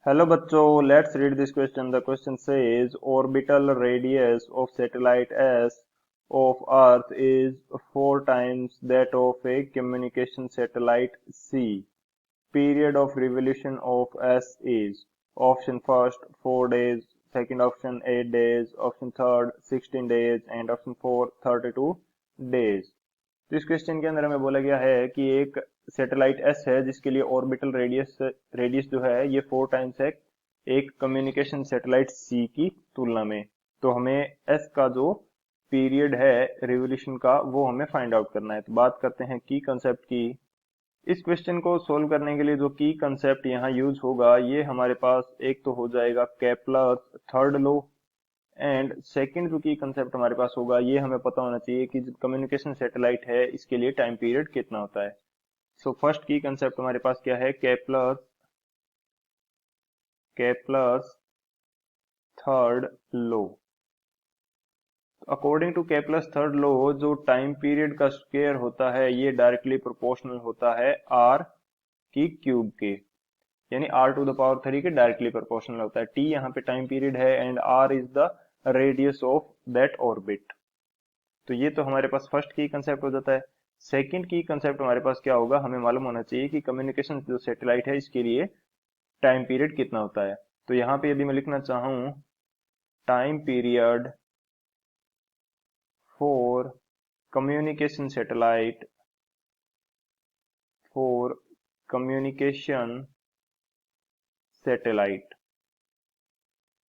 Hello बच्चों, let's read this question. The question says orbital radius of satellite S of Earth is 4 times that of a communication satellite C. Period of revolution of S is option first 4 days, second option 8 days, option third 16 days and option four 32 days. तो इस question के अंदर हमें बोला गया है कि एक सैटेलाइट एस है जिसके लिए ऑर्बिटल रेडियस जो है ये 4 टाइम्स है एक कम्युनिकेशन सैटेलाइट सी की तुलना में। तो हमें एस का जो पीरियड है रिवोल्यूशन का वो हमें फाइंड आउट करना है। तो बात करते हैं की कंसेप्ट की। इस क्वेश्चन को सोल्व करने के लिए जो की कंसेप्ट यहाँ यूज होगा ये हमारे पास एक तो हो जाएगा Kepler third law, and second जो की कंसेप्ट हमारे पास होगा ये हमें पता होना चाहिए कि कम्युनिकेशन सैटेलाइट है इसके लिए टाइम पीरियड कितना होता है। सो फर्स्ट की कंसेप्ट हमारे पास क्या है, Kepler's third law. According to Kepler's third law जो टाइम पीरियड का स्क्वायर होता है ये डायरेक्टली प्रोपोर्शनल होता है आर की क्यूब के, यानी आर टू द पावर 3 के डायरेक्टली प्रोपोर्शनल होता है। टी यहाँ पे टाइम पीरियड है and R is the radius of that orbit. तो ये तो हमारे पास फर्स्ट की कंसेप्ट हो जाता है। सेकंड की कंसेप्ट हमारे पास क्या होगा, हमें मालूम होना चाहिए कि कम्युनिकेशन जो सैटेलाइट है इसके लिए टाइम पीरियड कितना होता है। तो यहाँ पे यदि मैं लिखना चाहूँ time period for communication satellite for communication satellite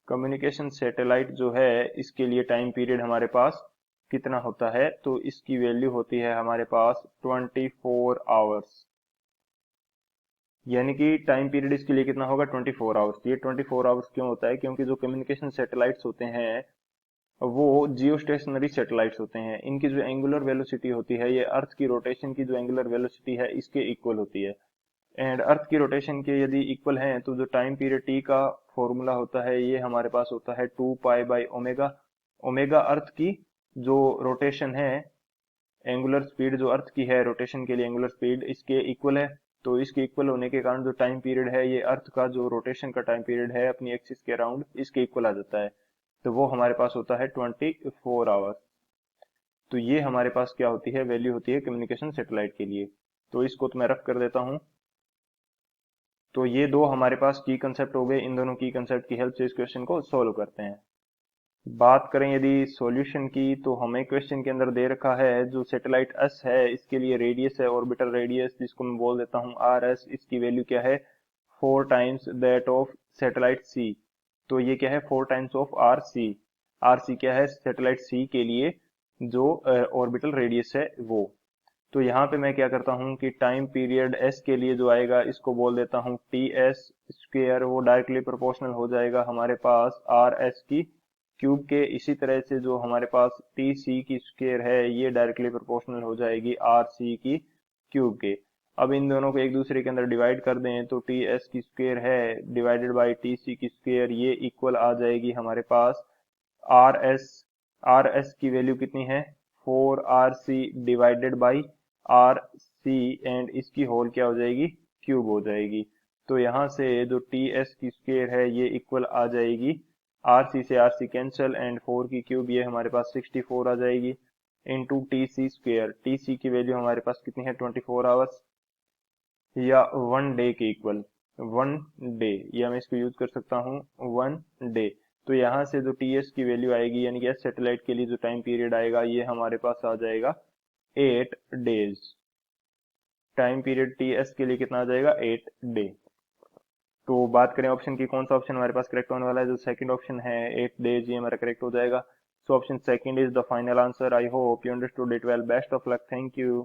communication satellite जो है इसके लिए टाइम पीरियड हमारे पास कितना होता है, तो इसकी वैल्यू होती है हमारे पास 24 आवर्स। यानी कि टाइम पीरियड इसके लिए कितना होगा 24 आवर्स। ये 24 आवर्स क्यों होता है, क्योंकि जो कम्युनिकेशन सैटेलाइट्स होते हैं वो जियो स्टेशनरी सैटेलाइट्स होते हैं। इनकी जो एंगुलर वेलोसिटी होती है ये अर्थ की रोटेशन की जो एंगुलर वेलोसिटी है इसके इक्वल होती है। एंड अर्थ की रोटेशन के यदि इक्वल हैं तो जो टाइम पीरियड टी का फॉर्मूला होता है ये हमारे पास होता है 2 पाई बाई ओमेगा। ओमेगा अर्थ की जो रोटेशन है, एंगुलर स्पीड जो अर्थ की है रोटेशन के लिए एंगुलर स्पीड इसके इक्वल है। तो इसके इक्वल होने के कारण जो टाइम पीरियड है ये अर्थ का जो रोटेशन का टाइम पीरियड है अपनी एक्सिस के अराउंड इसके इक्वल आ जाता है। तो वो हमारे पास होता है 24 आवर्स। तो ये हमारे पास क्या होती है, वैल्यू होती है कम्युनिकेशन सैटेलाइट के लिए। तो इसको तो मैं रफ कर देता हूँ। तो ये दो हमारे पास की कंसेप्ट हो गए। इन दोनों की कंसेप्ट की हेल्प से इस क्वेश्चन को सोल्व करते हैं। बात करें यदि सॉल्यूशन की तो हमें क्वेश्चन के अंदर दे रखा है जो सैटेलाइट एस है इसके लिए रेडियस है ऑर्बिटल रेडियस जिसको मैं बोल देता हूँ आर एस। इसकी वैल्यू क्या है 4 times that of satellite C. तो ये क्या है 4 times of R C. R C क्या है सैटेलाइट सी के लिए जो ऑर्बिटल रेडियस है वो। तो यहाँ पे मैं क्या करता हूँ कि टाइम पीरियड एस के लिए जो आएगा इसको बोल देता हूँ टी एस स्क्वेयर। वो डायरेक्टली प्रोपोर्शनल हो जाएगा हमारे पास आर एस की क्यूब के। इसी तरह से जो हमारे पास टी सी की स्क्वेयर है ये डायरेक्टली प्रोपोर्शनल हो जाएगी आर सी की क्यूब के। अब इन दोनों को एक दूसरे के अंदर डिवाइड कर दें तो टी एस की स्क्वेयर है डिवाइडेड बाई टी सी की स्क्वेयर ये इक्वल आ जाएगी हमारे पास आर एस। आर एस की वैल्यू कितनी है 4 RC divided by R C and इसकी होल क्या हो जाएगी क्यूब हो जाएगी। तो यहाँ से जो टी एस की स्क्वेयर है ये इक्वल आ जाएगी आर सी से आर सी कैंसिल एंड 4 की क्यूब ये हमारे पास 64 आ जाएगी into T C square. T C की वैल्यू हमारे पास कितनी है 24 आवर्स या 1 डे के इक्वल। 1 डे या मैं इसको यूज कर सकता हूँ 1 डे। तो यहाँ से जो टी एस की वैल्यू आएगी यानी कि एस सैटेलाइट के लिए जो टाइम पीरियड आएगा ये हमारे पास आ जाएगा 8 days. Time period T S के लिए कितना आ जाएगा 8 डे। तो बात करें ऑप्शन की, कौन सा ऑप्शन हमारे पास करेक्ट होने वाला है, जो सेकंड ऑप्शन है 8 डेज ये हमारा करेक्ट हो जाएगा। So option second is the final answer. I hope you understood it well. Best of luck. Thank you.